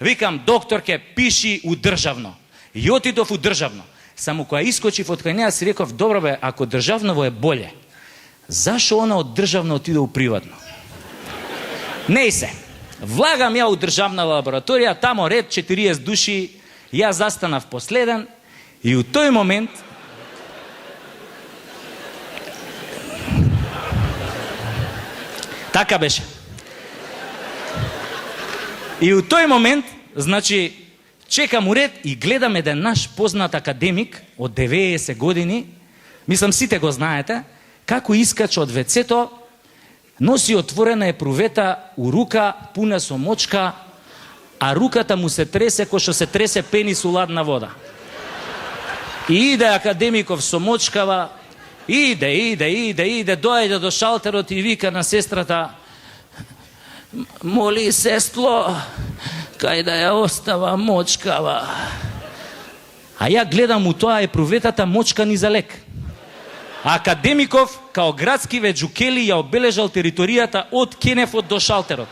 Викам, докторке, пиши у државно. И отидов у државно. Само која искочив од кај неа си реков, добро бе, ако државново е боле, зашо она од државно отиде у приватно? Не се. Влагам ја у државна лабораторија, тамо ред 40 души, ја застанав последен и у тој момент така беше. И у тој момент, значи, чекам уред и гледам еден наш познат академик од 90 години, мислам сите го знаете, како искача од вецето, носи отворена епрувета у рука, пуна со мочка, а руката му се тресе кој што се тресе пенис у ладна вода. И иде академиков со мочкава, иде, доаѓа до шалтерот и вика на сестрата, моли сестло, кај да ја остава мочкава. А ја гледам у тоа епруветата мочка ни за лек. А академиков, као градски веджукели, ја обележал територијата од Кенефот до шалтерот.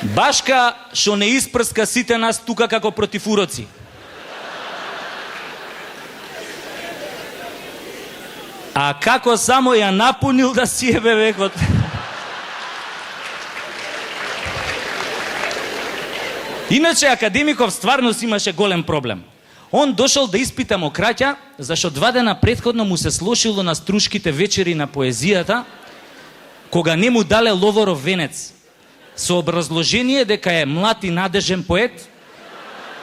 Башка што не испрска сите нас тука како противуроци. А како само ја напунил да си ебе векот. Иначе академиков стварно си имаше голем проблем. Он дошол да испита мокраќа, зашто 2 дена претходно му се слошило на струшките вечери на поезијата, кога не му дале Ловоров венец, со образложение дека е млад и надежен поет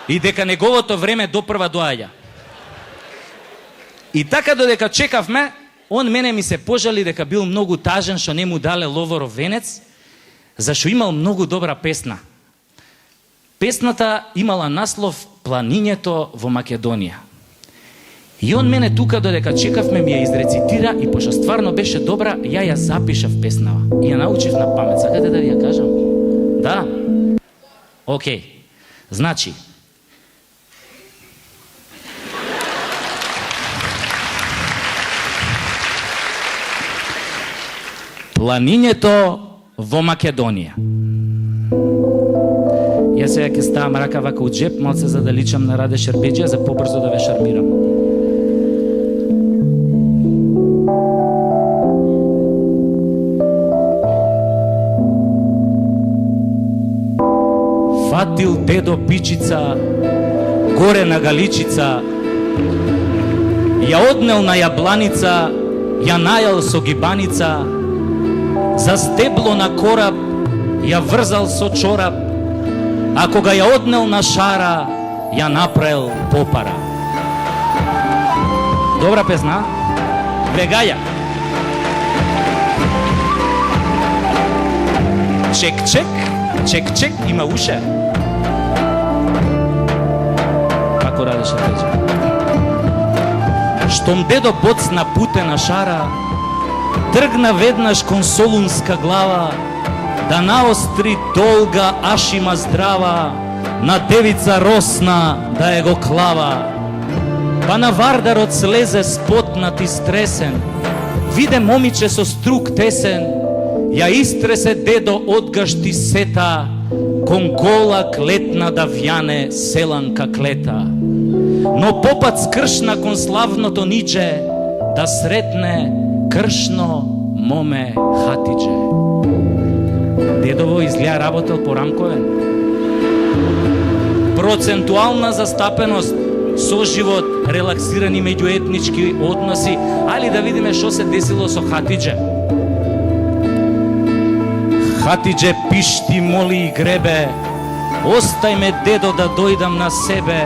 и дека неговото време допрва доаѓа. И така додека чекавме, он мене ми се пожали дека бил многу тажен што не му дале Ловоров венец, зашто имал многу добра песна. Песната имала наслов Планињето во Македонија. И он мене тука додека чекавме ми ја изрецитира и пошто стварно беше добра, ја запишав песнава и ја научив на памет. Сакате да ви ја кажам? Да? Океј. Значи, Планињето во Македонија. Јас сега ќе ставам рака вака у джеп, малце за да личам на Раде Шербеџија, за побрзо да ве шармирам. Фатил дедо пичица, горе на галичица, ја однел на јабланица, ја најал со гибаница, за стебло на кораб, ја врзал со чорап, а кога ја однел на шара, ја направил попара. Добра песна? Вегаја. Чек, чек, чек, има уше. Како радеше теđe? Штом дедо боцна путена шара, тргна веднаш кон Солунска глава, да наостри долга ашима здрава, на девица росна да е го клава. Па на Вардарот слезе спотнат и стресен, виде момиче со струк тесен, ја истресе дедо одгашти сета, кон гола клетна да вјане селанка клета. Но попат скршна кон славното ниче, да сретне кршно моме хатиџе. Дедово изгледа работел по рамковен. Процентуална застапеност, соживот, релаксирани меѓуетнички односи, али да видиме што се десило со хатиџе. Хатиџе пишти, моли и гребе, остај ме дедо да дојдам на себе,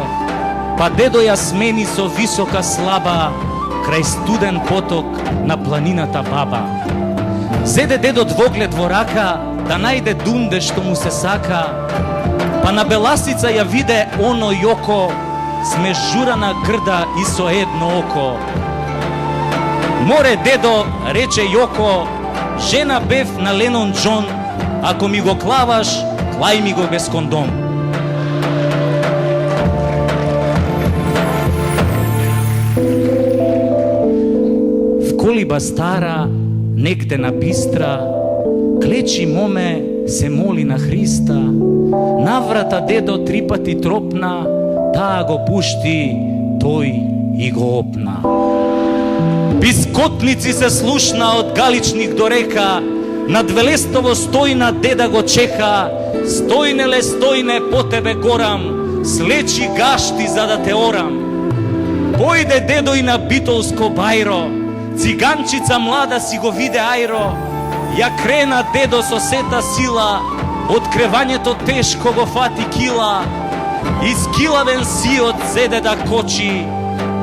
па дедо ја смени со висока слаба, крај студен поток на планината Баба. Зеде дедо двоглед во рака, да најде дунде што му се сака, па на беласица ја виде оно јоко, смежурана грда и со едно око. Море дедо, рече Јоко, жена бев на Ленон Џон, ако ми го клаваш, клај ми го без кондом. колиба стара, негде на бистра, клечи моме се моли на Христа, наврата дедо 3 пати тропна, таа го пушти, тој и го опна. Бискотници се слушна од Галичник до река, над Велестово стојна деда го чека, стојнеле, стојне, по тебе горам, слечи гашти за да те орам. Појде дедо и на битолско бајро, циганчица млада си го виде ајро, ја крена дедо со сета сила, од кревањето тешко го фати кила, изкилавен сиот зеде да кочи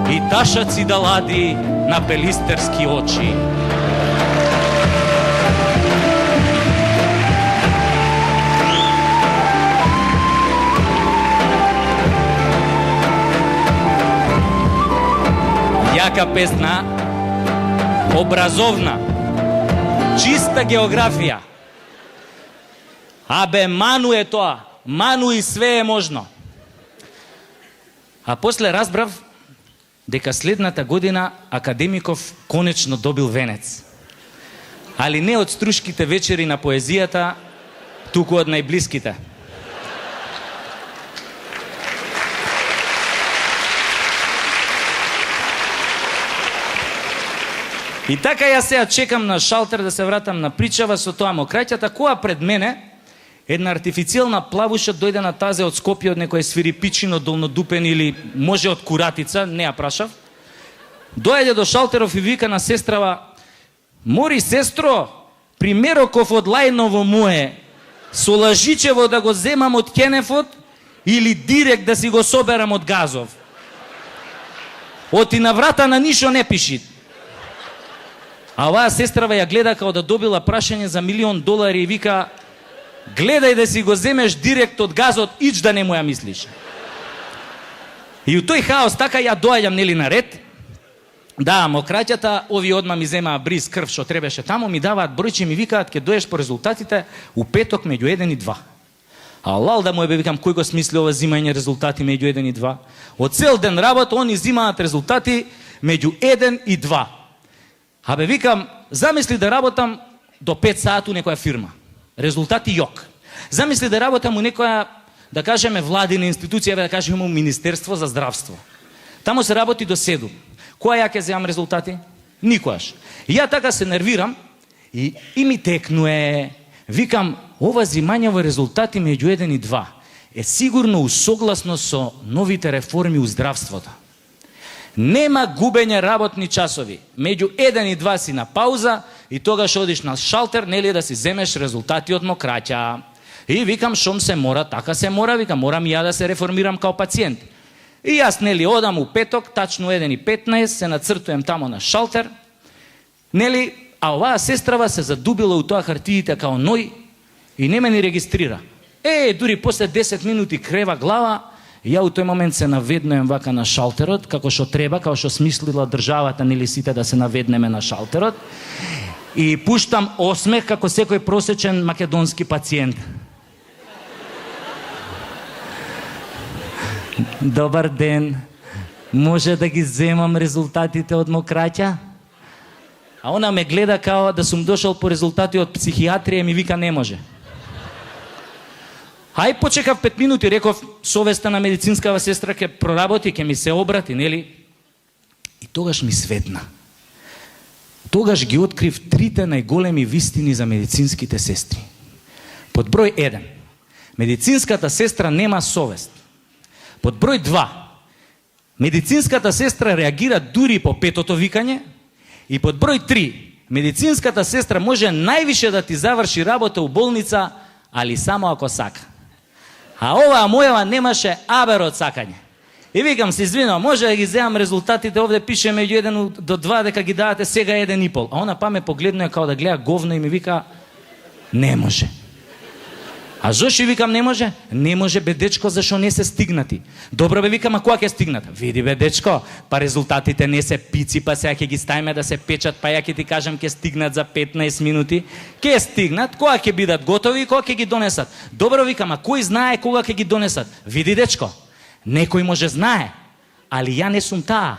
и ташаци да лади на пелистерски очи. Јака песна, образовна, чиста географија. Абе, ману е тоа, ману и све е можно. А после разбрав дека следната година академиков конечно добил венец. Али не од струшките вечери на поезијата, туку од најблиските. И така ја сега чекам на шалтер да се вратам на причава со тоа мокраќата, која пред мене една артифицијална плавуша дојде на тазе од Скопје, од некој свирипичин, од Долнодупен или може од Куратица, не ја прашав. Дојде до шалтеров и вика на сестрава: "Мори, сестро, примероков од Лајново мое, со лажичево да го земам од Кенефот или директ да си го соберам од Газов? Оти на врата на нишо не пиши." А оваа сестрава ја гледа као да добила прашање за $1.000.000 и вика: "Гледај да си го земеш директ од Газот, ич да не му ја мислиш." И у тој хаос така ја доаѓам нели на ред. Да, мокраќата, ови одма ми земаа бриз крв што требаше таму, ми даваат бројче и ми викаат: "Ке доеш по резултатите у петок меѓу 1 и 2. А лал да му е, бе, викам, кој го смисли ова зимање резултати меѓу 1 и 2? Од цел ден работа, они зимаат резултати меѓу 1 и 2. Абе, викам, замисли да работам до 5 саат у некоја фирма. Резултати јок. Замисли да работам у некоја, да кажеме, владина институција, да кажеме у Министерство за здравство. Таму се работи до 7. Која ја ќе земам резултати? Никојаш. И ја така се нервирам и ми текнуе. Викам, ова зимањево резултати меѓу 1 и 2 е сигурно усогласно со новите реформи у здравството. Нема губење работни часови. Меѓу 1 и 2 си на пауза и тогаш одиш на шалтер, нели, да си земеш резултати од мокраќа. И викам, шом се мора, така се мора, викам, морам и ја да се реформирам као пациент. И јас, нели, одам у петок, тачно 1:15, се нацртуjem тамо на шалтер, нели, а оваа сестрава се задубила у тоа хартиите као ној и не ме ни регистрира. Дури после 10 минути крева глава, ја у тој момент се наведнуем вака на шалтерот, како што треба, како што смислила државата, нели сите да се наведнеме на шалтерот, и пуштам осмех како секој просечен македонски пациент. Добар ден, може да ги земам резултатите од мокраќа? А она ме гледа као да сум дошол по резултати од психијатрија и ми вика не може. Ај почекав 5 минути, реков, совеста на медицинскава сестра ќе проработи, ќе ми се обрати, нели? И тогаш ми светна. Тогаш ги открив 3 најголеми вистини за медицинските сестри. Под број 1. Медицинската сестра нема совест. Под број 2. Медицинската сестра реагира дури по 5-тото викање. И под број 3. Медицинската сестра може највише да ти заврши работа у болница, али само ако сака. А оваа мојава немаше абер од сакање. И викам, се извинувам, може да ги земам резултатите, овде пише меѓу 1 до 2 дека ги давате сега 1,5. А она па ме погледнува као да гледа говно и ми вика, не може. А зошто викам не може? Не може, бе дечко, зашо не се стигнати. Добро, бе, викам, а која ќе стигнат? Види, бе дечко, па резултатите не се пици, па сега ќе ги ставиме да се печат, па ја ќе ти кажам ќе стигнат за 15 минути. Ќе стигнат, кога ќе бидат готови и кога ќе ги донесат. Добро, викам, а кој знае кога ќе ги донесат? Види, дечко, некој може знае, али ја не сум таа.